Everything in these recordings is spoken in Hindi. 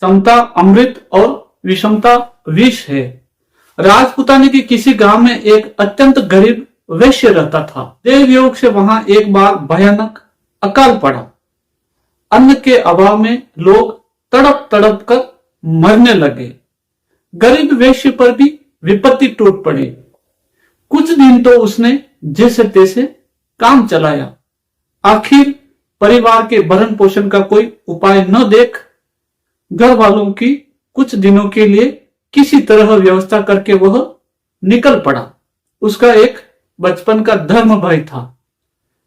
समता अमृत और विषमता विष है। राजपुताने के किसी गांव में एक अत्यंत गरीब वैश्य रहता था। देवयोग से वहां एक बार भयानक अकाल पड़ा। अन्न के अभाव में लोग तड़प तड़प कर मरने लगे। गरीब वैश्य पर भी विपत्ति टूट पड़ी। कुछ दिन तो उसने जैसे तैसे काम चलाया। आखिर परिवार के भरण पोषण का कोई उपाय न देख घर वालों की कुछ दिनों के लिए किसी तरह व्यवस्था करके वह निकल पड़ा। उसका एक बचपन का धर्म भाई था।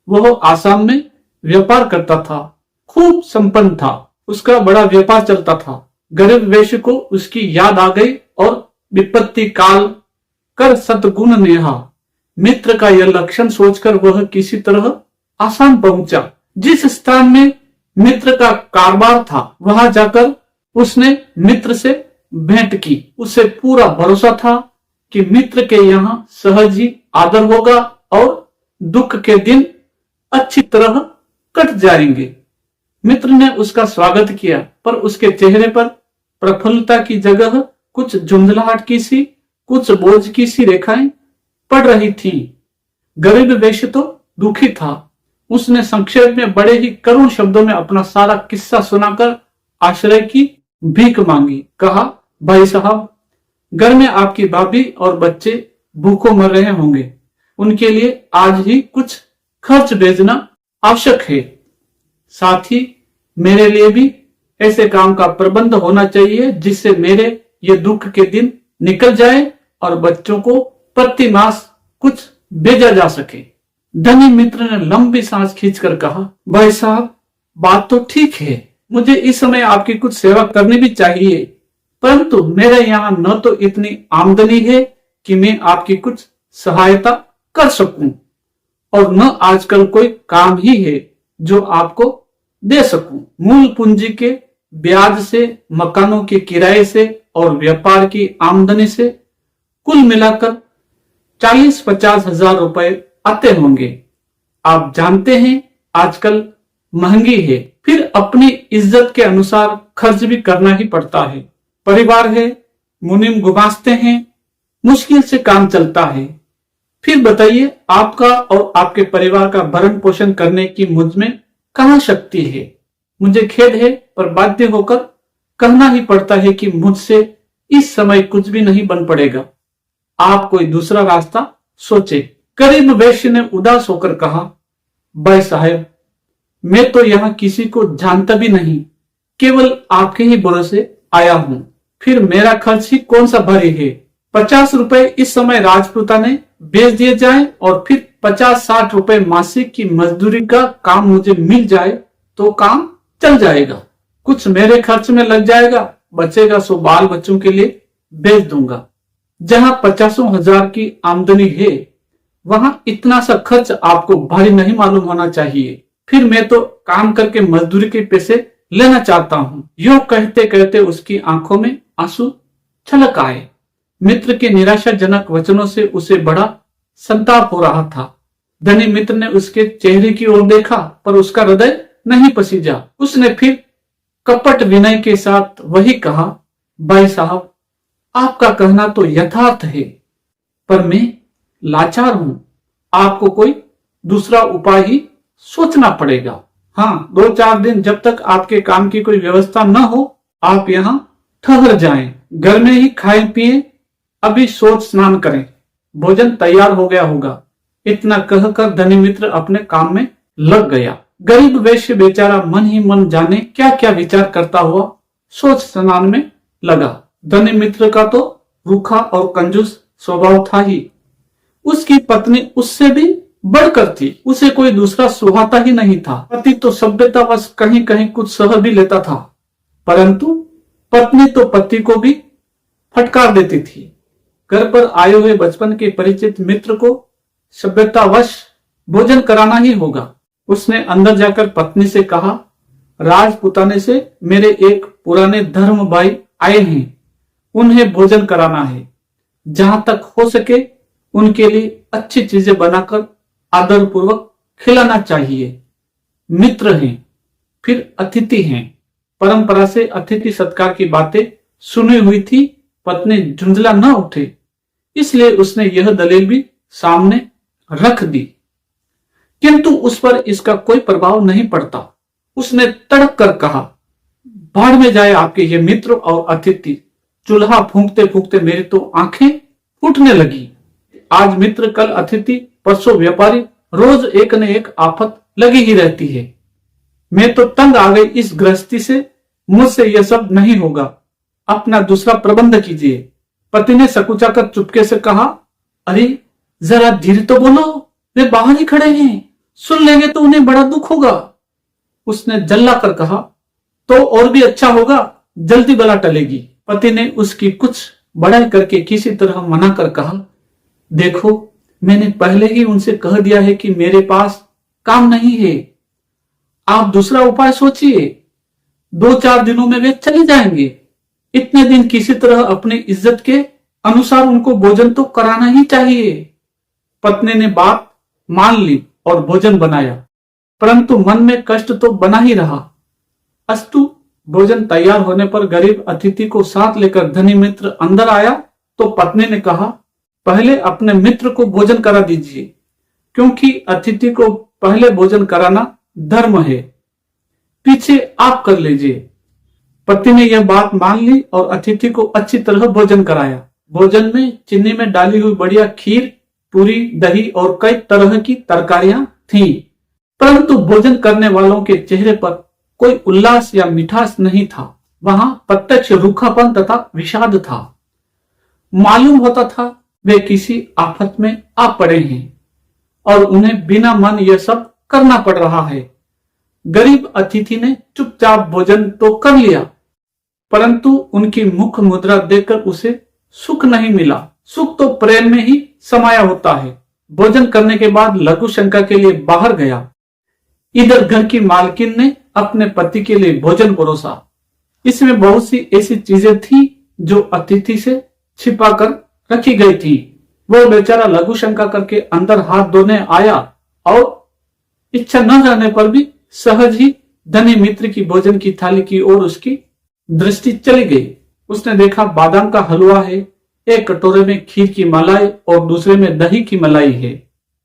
वह आसाम में व्यापार करता था, खूब संपन्न था। उसका बड़ा व्यापार चलता था। गरीब वैश्य को उसकी याद आ गई और विपत्ति काल कर सतगुण नेहा मित्र का यह लक्षण सोचकर वह किसी तरह आसाम पहुंचा। जिस स्थान में मित्र का कारोबार था वहां जाकर उसने मित्र से भेंट की। उसे पूरा भरोसा था कि मित्र के यहाँ सहज ही आदर होगा और दुख के दिन अच्छी तरह कट जाएंगे। मित्र ने उसका स्वागत किया, पर उसके चेहरे पर प्रफुल्लता की जगह कुछ झुंझलाहट की सी, कुछ बोझ की सी रेखाएं पड़ रही थीं। गरीब वैश्य तो दुखी था। उसने संक्षेप में बड़े ही करुण शब्दों में अपना सारा किस्सा सुनाकर आश्रय की भीख मांगी। कहा, भाई साहब, घर में आपकी भाभी और बच्चे भूखों मर रहे होंगे। उनके लिए आज ही कुछ खर्च भेजना आवश्यक है। साथ ही मेरे लिए भी ऐसे काम का प्रबंध होना चाहिए जिससे मेरे ये दुख के दिन निकल जाए और बच्चों को प्रति मास कुछ भेजा जा सके। धनी मित्र ने लंबी सांस खींचकर कहा, भाई साहब, बात तो ठीक है, मुझे इस समय आपकी कुछ सेवा करनी भी चाहिए, परंतु मेरे यहाँ न तो इतनी आमदनी है कि मैं आपकी कुछ सहायता कर सकूं और न आजकल कोई काम ही है जो आपको दे सकूं। मूल पूंजी के ब्याज से, मकानों के किराए से और व्यापार की आमदनी से कुल मिलाकर 40-50 हजार रुपए आते होंगे। आप जानते हैं आजकल महंगी है, फिर अपनी इज्जत के अनुसार खर्च भी करना ही पड़ता है। परिवार है, मुनीम गुमास्ते हैं, मुश्किल से काम चलता है। फिर बताइए, आपका और आपके परिवार का भरण पोषण करने की मुझ में कहां शक्ति है। मुझे खेद है, पर बाध्य होकर कहना ही पड़ता है कि मुझसे इस समय कुछ भी नहीं बन पड़ेगा। आप कोई दूसरा रास्ता सोचे। गरीब वैश्य ने उदास होकर कहा, भाई साहब, मैं तो यहाँ किसी को जानता भी नहीं, केवल आपके ही भरोसे आया हूँ। फिर मेरा खर्च ही कौन सा भारी है। 50 रुपए इस समय राजपूता ने बेच दिए जाए और फिर 50-60 रुपए मासिक की मजदूरी का काम मुझे मिल जाए तो काम चल जाएगा। कुछ मेरे खर्च में लग जाएगा, बचेगा सो बाल बच्चों के लिए बेच दूंगा। जहां 50,000 की आमदनी है वहां इतना सा खर्च आपको भारी नहीं मालूम होना चाहिए। फिर मैं तो काम करके मजदूरी के पैसे लेना चाहता हूँ। यूं कहते कहते उसकी आंखों में आंसू छलक आए। मित्र के निराशाजनक वचनों से उसे बड़ा संताप हो रहा था। धनी मित्र ने उसके चेहरे की ओर देखा, पर उसका हृदय नहीं पसीजा। उसने फिर कपट विनय के साथ वही कहा, भाई साहब, आपका कहना तो यथार्थ है, पर मैं लाचार हूं। आपको कोई दूसरा उपाय ही सोचना पड़ेगा। हाँ, 2-4 दिन जब तक आपके काम की कोई व्यवस्था न हो, आप यहाँ ठहर जाएं। घर में ही खाएं पिए, अभी सोच स्नान करें, भोजन तैयार हो गया होगा। इतना कहकर धनी मित्र अपने काम में लग गया। गरीब वैश्य बेचारा मन ही मन जाने क्या क्या विचार करता हुआ सोच स्नान में लगा। धनी मित्र का तो रूखा और कंजूस स्वभाव था ही। उसकी पत्नी उससे भी बढ़कर थी। उसे कोई दूसरा सुहाता ही नहीं था। पति तो सभ्यतावश कहीं कहीं कुछ सह भी लेता था, परंतु पत्नी तो पति को भी फटकार देती थी। घर पर आए हुए बचपन के परिचित मित्र को सभ्यतावश भोजन कराना ही होगा। उसने अंदर जाकर पत्नी से कहा, राजपुताने से मेरे एक पुराने धर्म भाई आए हैं, उन्हें भोजन कराना है। जहां तक हो सके उनके लिए अच्छी चीजें बनाकर आदर पूर्वक खिलाना चाहिए। मित्र हैं, फिर अतिथि हैं, परंपरा से अतिथि सत्कार की बातें सुनी हुई थी। पत्नी झुंझला न उठे, इसलिए उसने यह दलील भी सामने रख दी, किंतु उस पर इसका कोई प्रभाव नहीं पड़ता। उसने तड़क कर कहा, भाड़ में जाए आपके ये मित्र और अतिथि। चूल्हा फूंकते फूंकते मेरी तो आंखें फूटने लगी। आज मित्र, कल अतिथि, परसों व्यापारी, रोज एक न एक आफत लगी ही रहती है। मैं तो तंग आ गई इस गृहस्थी से। मुझसे यह सब नहीं होगा, अपना दूसरा प्रबंध कीजिए। पति ने सकुचा कर चुपके से कहा, अरे जरा धीरे तो बोलो, वे बाहर ही खड़े हैं, सुन लेंगे तो उन्हें बड़ा दुख होगा। उसने जल्ला कर कहा, तो और भी अच्छा होगा, जल्दी बला टलेगी। पति ने उसकी कुछ बड़ाई करके किसी तरह मना कर कहा, देखो मैंने पहले ही उनसे कह दिया है कि मेरे पास काम नहीं है, आप दूसरा उपाय सोचिए। 2-4 दिनों में वे चले जाएंगे। इतने दिन किसी तरह अपनी इज्जत के अनुसार उनको भोजन तो कराना ही चाहिए। पत्नी ने बात मान ली और भोजन बनाया, परंतु मन में कष्ट तो बना ही रहा। अस्तु, भोजन तैयार होने पर गरीब अतिथि को साथ लेकर धनी मित्र अंदर आया तो पत्नी ने कहा, पहले अपने मित्र को भोजन करा दीजिए, क्योंकि अतिथि को पहले भोजन कराना धर्म है, पीछे आप कर लीजिए। पति ने यह बात मान ली और अतिथि को अच्छी तरह भोजन कराया। भोजन में चीनी में डाली हुई बढ़िया खीर, पूरी, दही और कई तरह की तरकारियां थीं, परंतु भोजन करने वालों के चेहरे पर कोई उल्लास या मिठास नहीं था। वहां प्रत्यक्ष रूखापन तथा विषाद था। मालूम होता था वे किसी आफत में आ पड़े हैं और उन्हें बिना मन यह सब करना पड़ रहा है। गरीब अतिथि ने चुपचाप भोजन तो कर लिया, परंतु उनकी मुख मुद्रा देखकर उसे सुख नहीं मिला। सुख तो प्रेम में ही समाया होता है। भोजन करने के बाद लघु शंका के लिए बाहर गया। इधर घर की मालकिन ने अपने पति के लिए भोजन परोसा। इसमें बहुत सी ऐसी चीजें थी जो अतिथि से छिपा कर रखी गई थी। वो बेचारा लघु शंका करके अंदर हाथ धोने आया और इच्छा न रहने पर भी सहज ही धनी मित्र की भोजन की थाली की ओर उसकी दृष्टि चली गई। उसने देखा बादाम का हलवा है, एक कटोरे में खीर की मलाई और दूसरे में दही की मलाई है।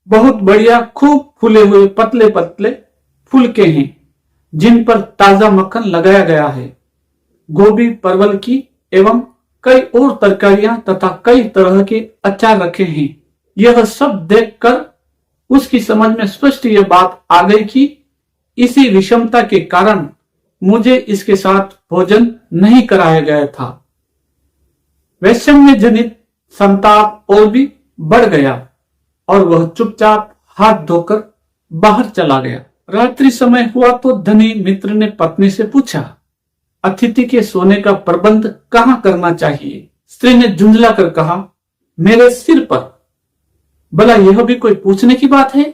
बहुत बढ़िया खूब फूले हुए पतले पतले फुलके हैं, जिन पर ताजा मक्खन लगाया गया है। गोभी, परवल की एवं कई और तरकारियां तथा कई तरह के अचार रखे हैं। यह सब देखकर उसकी समझ में स्पष्ट यह बात आ गई कि इसी विषमता के कारण मुझे इसके साथ भोजन नहीं कराया गया था। वैषम्य जनित संताप और भी बढ़ गया और वह चुपचाप हाथ धोकर बाहर चला गया। रात्रि समय हुआ तो धनी मित्र ने पत्नी से पूछा, अतिथि के सोने का प्रबंध कहाँ करना चाहिए? स्त्री ने झुंझला कर कहा, मेरे सिर पर। भला यह भी कोई पूछने की बात है?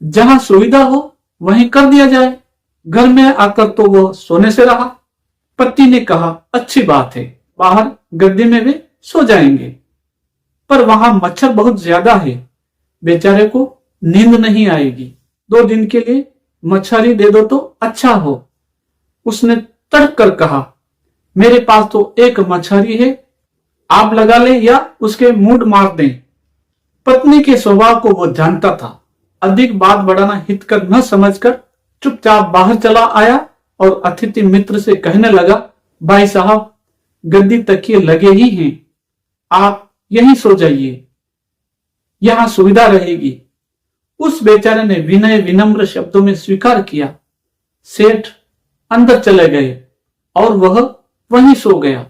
जहां सुविधा हो वहीं कर दिया जाए। घर में आकर तो वह सोने से रहा। पति ने कहा, अच्छी बात है, बाहर गद्दी में वे सो जाएंगे, पर वहां मच्छर बहुत ज्यादा है, बेचारे को नींद नहीं आएगी। 2 दिन के लिए मच्छरी दे दो तो अच्छा हो। उसने तड़क कर कहा, मेरे पास तो एक मच्छरी है, आप लगा ले या उसके मूड मार दें। पत्नी के स्वभाव को वो जानता था। अधिक बात बढ़ाना हितकर न समझकर चुपचाप बाहर चला आया और अतिथि मित्र से कहने लगा, भाई साहब, गद्दी तकिए लगे ही हैं, आप यहीं सो जाइए, यहां सुविधा रहेगी। उस बेचारे ने विनय विनम्र शब्दों में स्वीकार किया। सेठ अंदर चले गए और वह वहीं सो गया।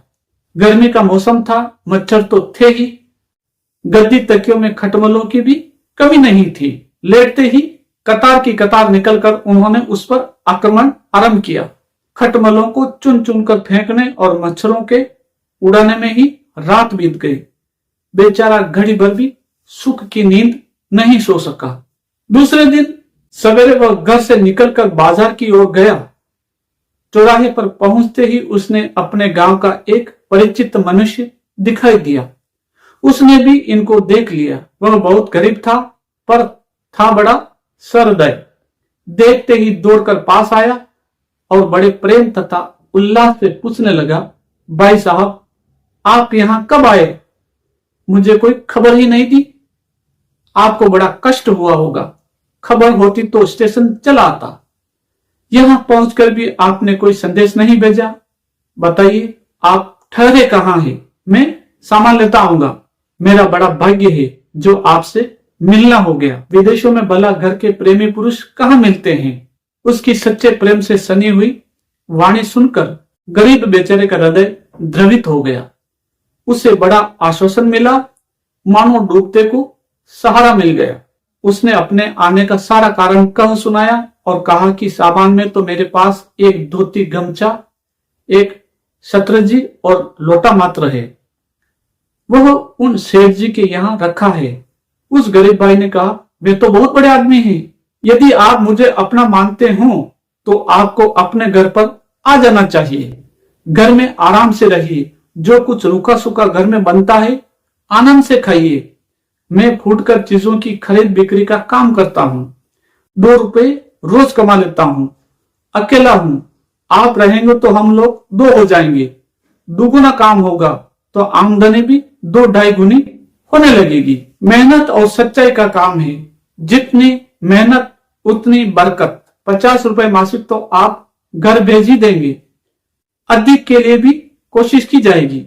गर्मी का मौसम था, मच्छर तो थे ही, गद्दी तकियों में खटमलों की भी कमी नहीं थी। लेटते ही कतार की कतार निकलकर उन्होंने उस पर आक्रमण आरंभ किया। खटमलों को चुन चुन कर फेंकने और मच्छरों के उड़ाने में ही रात बीत गई। बेचारा घड़ी भर भी सुख की नींद नहीं सो सका। दूसरे दिन सवेरे वह घर से निकलकर बाजार की ओर गया। चौराहे पर पहुंचते ही उसने अपने गांव का एक परिचित मनुष्य दिखाई दिया। उसने भी इनको देख लिया। वह बहुत गरीब था, पर था बड़ा सहृदय। देखते ही दौड़कर पास आया और बड़े प्रेम तथा उल्लास से पूछने लगा, भाई साहब, आप यहां कब आए? मुझे कोई खबर ही नहीं दी। आपको बड़ा कष्ट हुआ होगा। खबर होती तो स्टेशन चला आता। यहां पहुंचकर भी आपने कोई संदेश नहीं भेजा। बताइए, आप ठहरे कहां हैं? मैं सामान लेता आऊंगा। मेरा बड़ा भाग्य है जो आपसे मिलना हो गया। विदेशों में भला घर के प्रेमी पुरुष कहाँ मिलते हैं। उसकी सच्चे प्रेम से सनी हुई वाणी सुनकर गरीब बेचारे का हृदय द्रवित हो गया। उसे बड़ा आश्वासन मिला, मानो डूबते को सहारा मिल गया। उसने अपने आने का सारा कारण कह सुनाया और कहा कि सामान में तो मेरे पास एक धोती गमछा, एक शतरंजी और लोटा मात्र है। वह उन सेठ जी के यहाँ रखा है। उस गरीब भाई ने कहा, वे तो बहुत बड़े आदमी हैं। यदि आप मुझे अपना मानते हो तो आपको अपने घर पर आ जाना चाहिए। घर में आराम से रहिए। जो कुछ रूखा सूखा घर में बनता है आनंद से खाइए। मैं फूटकर चीजों की खरीद बिक्री का काम करता हूँ। 2 रुपए रोज कमा लेता हूँ। अकेला हूँ। आप रहेंगे तो हम लोग 2 हो जाएंगे। दुगुना काम होगा तो आमदनी भी 2-2.5 गुनी होने लगेगी। मेहनत और सच्चाई का काम है। जितनी मेहनत उतनी बरकत। 50 रुपए मासिक तो आप घर भेज ही देंगे। अधिक के लिए भी कोशिश की जाएगी।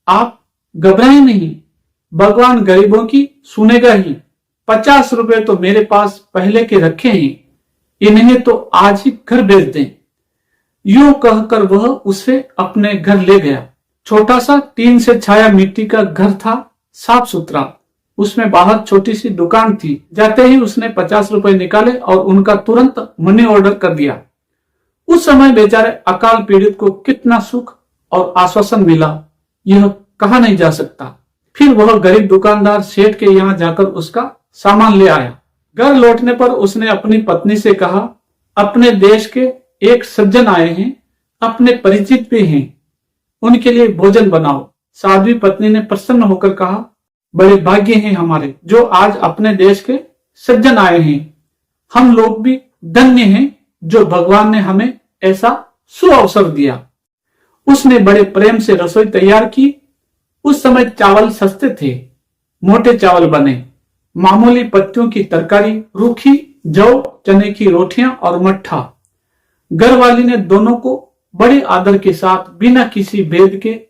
आप घबराएं नहीं। भगवान गरीबों की सुनेगा ही। 50 रुपए तो मेरे पास पहले के रखे हैं। इन्हें तो आज ही घर भेज दें। यूं कहकर वह उसे अपने घर ले गया। छोटा सा टीन से छाया मिट्टी का घर था, साफ सुथरा। उसमें बाहर छोटी सी दुकान थी। जाते ही उसने 50 रुपए निकाले और उनका तुरंत मनी ऑर्डर कर दिया। उस समय बेचारे अकाल पीड़ित को कितना सुख और आश्वासन मिला, यह कहा नहीं जा सकता। फिर वह गरीब दुकानदार सेठ के यहाँ जाकर उसका सामान ले आया। घर लौटने पर उसने अपनी पत्नी से कहा, अपने देश के एक सज्जन आए हैं, अपने परिचित भी हैं, उनके लिए भोजन बनाओ। साध्वी पत्नी ने प्रसन्न होकर कहा, बड़े भाग्य हैं हमारे जो आज अपने देश के सज्जन आए हैं। हम लोग भी धन्य हैं जो भगवान ने हमें ऐसा सुअवसर दिया। उसने बड़े प्रेम से रसोई तैयार की। उस समय चावल सस्ते थे। मोटे चावल बने। मामूली पत्तियों की तरकारी, रूखी जौ चने की रोटियां और मट्ठा। घरवाली ने दोनों को बड़े आदर के साथ बिना किसी भेद के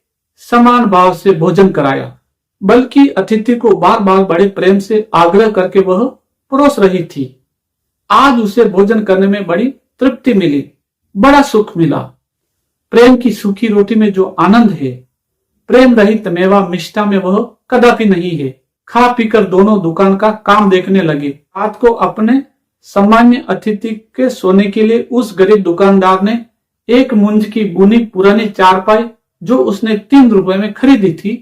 समान भाव से भोजन कराया। बल्कि अतिथि को बार बार बड़े प्रेम से आग्रह करके वह परोस रही थी। आज उसे भोजन करने में बड़ी तृप्ति मिली, बड़ा सुख मिला। प्रेम की सूखी रोटी में जो आनंद है, प्रेम रहित मेवा मिष्टा में वह कदापि नहीं है। खा पीकर दोनों दुकान का काम देखने लगे। रात को अपने सामान्य अतिथि के सोने के लिए उस गरीब दुकानदार ने एक मुंज की बुनी पुरानी चारपाई जो उसने 3 रुपए में खरीदी थी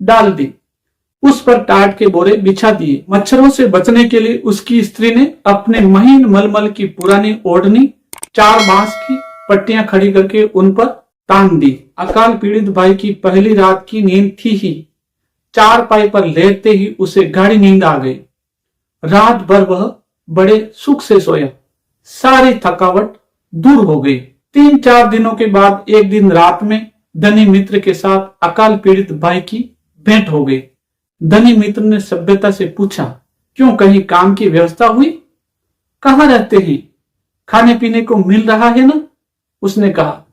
डाल दी। उस पर टाट के बोरे बिछा दिए। मच्छरों से बचने के लिए उसकी स्त्री ने अपने महीन मलमल की पुरानी ओढ़नी 4 बांस की पट्टियां खड़ी करके उन पर तान दी। अकाल पीड़ित भाई की पहली रात की नींद थी ही। चारपाई पर लेटते ही उसे गाढ़ी नींद आ गई। रात भर वह बड़े सुख से सोया। सारी थकावट दूर हो गई। 3-4 दिनों के बाद एक दिन रात में धनी मित्र के साथ अकाल पीड़ित भाई की भेंट हो गई। धनी मित्र ने सभ्यता से पूछा, क्यों कहीं काम की व्यवस्था हुई? कहाँ रहते हैं? खाने पीने को मिल रहा है ना? उसने कहा,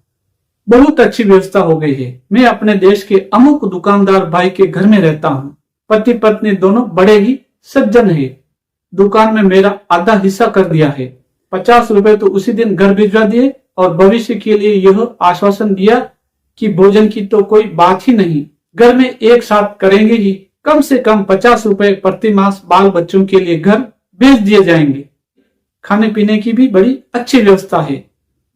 बहुत अच्छी व्यवस्था हो गई है। मैं अपने देश के अमुक दुकानदार भाई के घर में रहता हूँ। पति पत्नी दोनों बड़े ही सज्जन है। दुकान में मेरा आधा हिस्सा कर दिया है। 50 रुपए तो उसी दिन घर भिजवा दिए और भविष्य के लिए यह आश्वासन दिया कि भोजन की तो कोई बात ही नहीं, घर में एक साथ करेंगे ही। कम से कम 50 रुपए प्रति मास बाल बच्चों के लिए घर भेज दिए जाएंगे। खाने पीने की भी बड़ी अच्छी व्यवस्था है।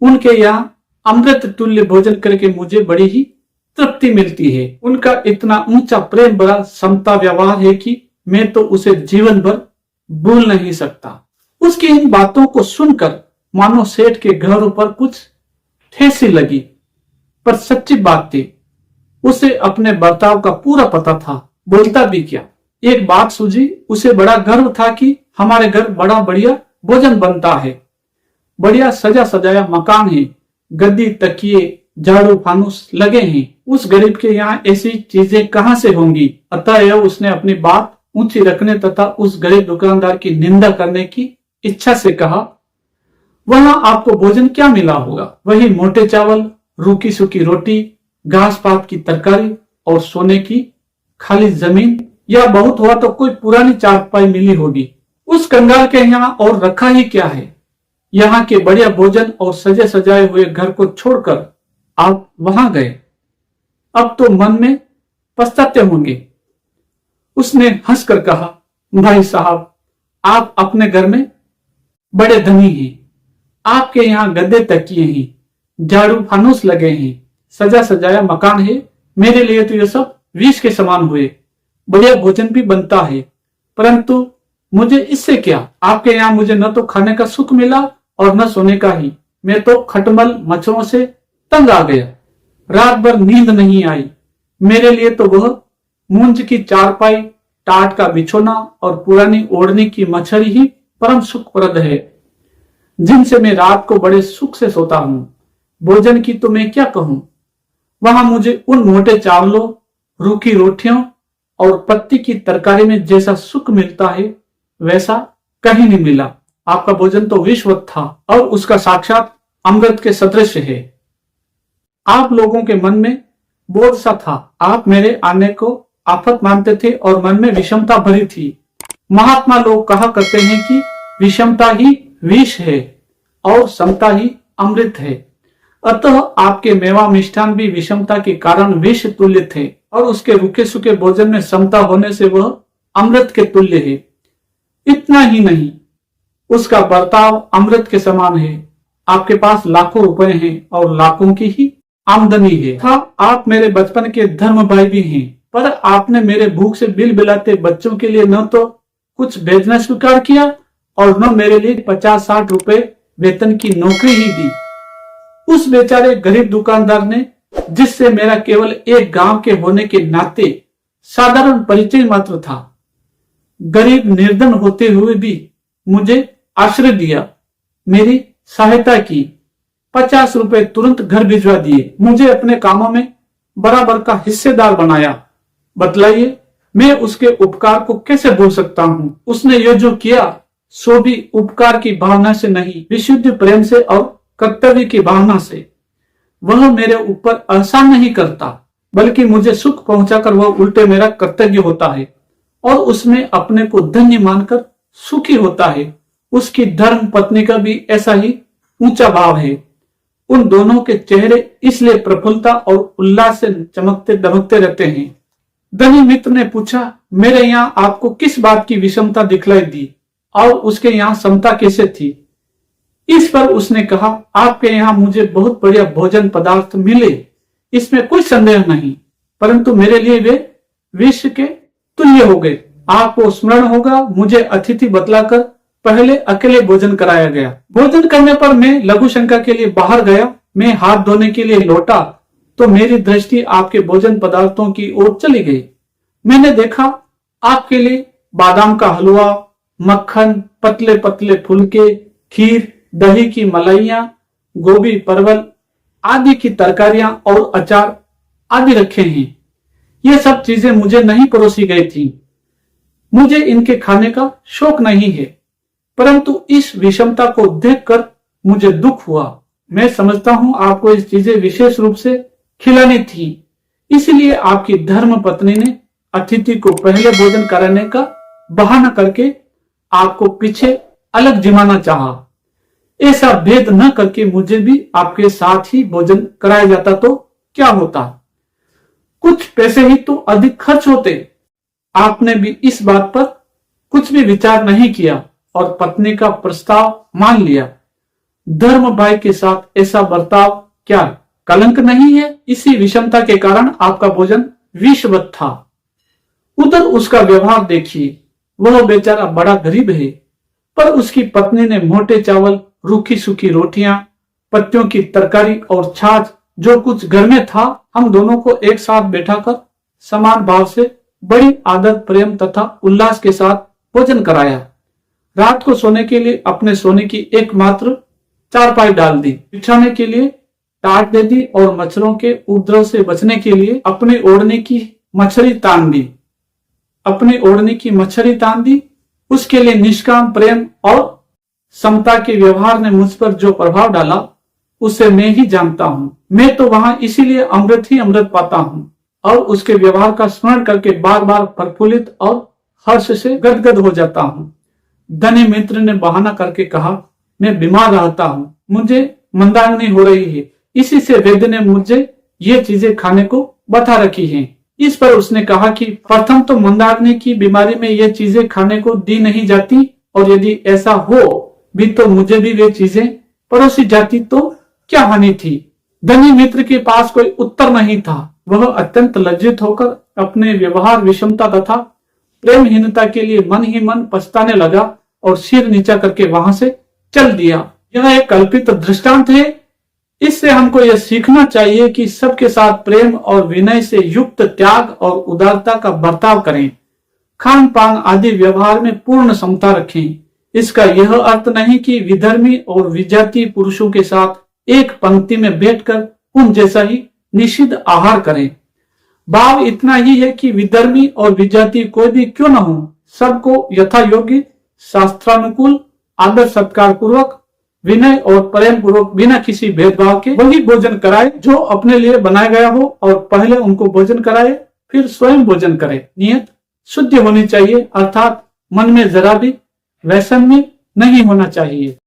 उनके यहाँ अमृत तुल्य भोजन करके मुझे बड़ी ही तृप्ति मिलती है। उनका इतना ऊंचा प्रेम भरा समता व्यवहार है कि मैं तो उसे जीवन भर भूल नहीं सकता। उसकी इन बातों को सुनकर मानो सेठ के घरों पर कुछ ठेसी लगी, पर सच्ची बात थी। उसे अपने बर्ताव का पूरा पता था, बोलता भी क्या। एक बात सूझी, उसे बड़ा गर्व था कि हमारे घर बड़ा बढ़िया भोजन बनता है। बढ़िया सजा सजाया मकान है। गद्दी, तकिए, झाड़ू फानूस लगे हैं। उस गरीब के यहाँ ऐसी चीजें कहाँ से होंगी? अतः उसने अपनी बात ऊंची रखने तथा उस गरीब दुकानदार की निंदा करने की इच्छा से कहा, वहां आपको भोजन क्या मिला होगा? वही मोटे चावल, रूखी सूखी रोटी, घास पात की तरकारी और सोने की खाली जमीन, या बहुत हुआ तो कोई पुरानी चारपाई मिली होगी। उस कंगाल के यहाँ और रखा ही क्या है? यहाँ के बढ़िया भोजन और सजे सजाए हुए घर को छोड़कर आप वहां गए। अब तो मन में पछताते होंगे। उसने हंसकर कहा, भाई साहब, आप अपने घर में बड़े धनी हैं। आपके यहाँ गद्दे तकिए हैं, झाड़ू फानूस लगे हैं, सजा सजाया मकान है। मेरे लिए तो ये सब विष के समान हुए। बढ़िया भोजन भी बनता है, परंतु मुझे इससे क्या? आपके यहाँ मुझे न तो खाने का सुख मिला और न सोने का ही। मैं तो खटमल मच्छरों से तंग आ गया। रात भर नींद नहीं आई। मेरे लिए तो वह मूंज की चारपाई, टाट का बिछोना और पुरानी ओढ़नी की मच्छरी ही परम सुखप्रद है, जिनसे मैं रात को बड़े सुख से सोता हूं। भोजन की तो मैं क्या कहूं? वहां मुझे उन मोटे चावलों, रूखी रोटियों और पत्ती की तरकारी में जैसा सुख मिलता है, वैसा कहीं नहीं मिला। आपका भोजन तो विषवत था और उसका साक्षात अमृत के सदृश है। आप लोगों के मन में बोध सा था। आप मेरे आने को आफत मानते थे और मन में विषमता भरी थी। महात्मा लोग कहा करते हैं कि विषमता ही विष है और समता ही अमृत है। अतः आपके मेवा मिष्ठान भी विषमता के कारण विष तुल्य थे और उसके रूखे सूखे भोजन में समता होने से वह अमृत के तुल्य है। इतना ही नहीं, उसका बर्ताव अमृत के समान है। आपके पास लाखों रुपए हैं और लाखों की ही आमदनी है। आप मेरे बचपन के धर्म भाई भी हैं, पर आपने मेरे भूख से बिल बिलाते बच्चों के लिए न तो कुछ भेजना स्वीकार किया और न मेरे लिए 50-60 रुपए वेतन की नौकरी ही दी। उस बेचारे गरीब दुकानदार ने, जिससे मेरा केवल एक गांव के होने के नाते साधारण परिचय मात्र था, गरीब निर्धन होते हुए भी मुझे आश्रय दिया, मेरी सहायता की, 50 रुपए तुरंत घर भिजवा दिए, मुझे अपने कामों में बराबर का हिस्सेदार बनाया। बतलाइए, मैं उसके उपकार को कैसे भूल सकता हूँ? उसने ये जो किया सो भी उपकार की भावना से नहीं, विशुद्ध प्रेम से और कर्तव्य की भावना से। वह मेरे ऊपर एहसान नहीं करता, बल्कि मुझे सुख पहुंचाकर वह उल्टे मेरा कर्तव्य होता है और उसमें अपने को धन्य मानकर सुखी होता है। उसकी धर्म पत्नी का भी ऐसा ही ऊंचा भाव है। उन दोनों के चेहरे इसलिए प्रफुल्लता और उल्लास से चमकते दमकते रहते हैं। धनी मित्र ने पूछा, मेरे यहाँ आपको किस बात की विषमता दिखलाई दी और उसके यहाँ समता कैसे थी? इस पर उसने कहा, आपके यहाँ मुझे बहुत बढ़िया भोजन पदार्थ मिले, इसमें कोई संदेह नहीं, परंतु मेरे लिए वे विष के तुल्य हो गए। आपको स्मरण होगा, मुझे अतिथि बतलाकर पहले अकेले भोजन कराया गया। भोजन करने पर मैं लघु शंका के लिए बाहर गया। मैं हाथ धोने के लिए लौटा तो मेरी दृष्टि आपके भोजन पदार्थों की ओर चली गई। मैंने देखा आपके लिए बादाम का हलवा, मक्खन, पतले पतले फुलके, खीर, दही की मलाइयां, गोभी, परवल आदि की तरकारियां और अचार आदि रखे हैं। ये सब चीजें मुझे नहीं परोसी गई थी। मुझे इनके खाने का शौक नहीं है, परंतु इस विषमता को देखकर मुझे दुख हुआ। मैं समझता हूं आपको इस चीजें विशेष रूप से खिलानी थी, इसलिए आपकी धर्म पत्नी ने अतिथि को पहले भोजन कराने का बहाना करके आपको पीछे अलग जिमाना चाहा। ऐसा भेद न करके मुझे भी आपके साथ ही भोजन कराया जाता तो क्या होता? कुछ पैसे ही तो अधिक खर्च होते। आपने भी इस बात पर कुछ भी विचार नहीं किया और पत्नी का प्रस्ताव मान लिया। धर्म भाई के साथ ऐसा बर्ताव क्या कलंक नहीं है? इसी विषमता के कारण आपका भोजन विषवत था। उधर उसका व्यवहार देखिए, वह बेचारा बड़ा गरीब है, पर उसकी पत्नी ने मोटे चावल, रूखी सूखी रोटियां, पत्तियों की तरकारी और छाछ, जो कुछ घर में था, हम दोनों को एक साथ बैठाकर समान भाव से बड़ी आदर, प्रेम तथा उल्लास के साथ भोजन कराया। रात को सोने के लिए अपने सोने की एकमात्र चारपाई डाल दी। बिछाने के लिए टाट दे दी और मच्छरों के उपद्रव से बचने के लिए अपनी ओढ़ने की मच्छरी तान दी। अपनी ओढ़ने की मच्छरी तान दी। उसके लिए निष्काम प्रेम और समता के व्यवहार ने मुझ पर जो प्रभाव डाला उसे मैं ही जानता हूँ। मैं तो वहां इसीलिए अमृत ही अमृत पाता हूँ और उसके व्यवहार का स्मरण करके बार बार प्रफुल्लित और हर्ष से गदगद हो जाता हूँ। धनी मित्र ने बहाना करके कहा, मैं बीमार रहता हूँ, मुझे मंदाग्नि हो रही है, इसी से वैद्य ने मुझे ये चीजें खाने को बता रखी हैं। इस पर उसने कहा कि प्रथम तो मंदाग्नि की बीमारी में ये चीजें खाने को दी नहीं जाती और यदि ऐसा हो भी तो मुझे भी वे चीजें परोसी जाती तो क्या हानि थी। धनी मित्र के पास कोई उत्तर नहीं था। वह अत्यंत लज्जित होकर अपने व्यवहार विषमता तथा प्रेमहीनता के लिए मन ही मन पछताने लगा और सिर नीचा करके वहां से चल दिया। यह एक कल्पित दृष्टांत है। इससे हमको यह सीखना चाहिए कि सबके साथ प्रेम और विनय से युक्त त्याग और उदारता का बर्ताव करें। खान पान आदि व्यवहार में पूर्ण समता रखें। इसका यह अर्थ नहीं कि विधर्मी और विजातीय पुरुषों के साथ एक पंक्ति में बैठकर उन जैसा ही निषिद्ध आहार करें। भाव इतना ही है कि विधर्मी और विजातीय कोई भी क्यों न हो, सबको यथा योग्य शास्त्रानुकूल आदर सत्कार पूर्वक विनय और प्रेम पूर्वक बिना किसी भेदभाव के वही भोजन कराए जो अपने लिए बनाया गया हो और पहले उनको भोजन कराए फिर स्वयं भोजन करे। नियत शुद्ध होनी चाहिए, अर्थात मन में जरा भी वैषम्य नहीं होना चाहिए।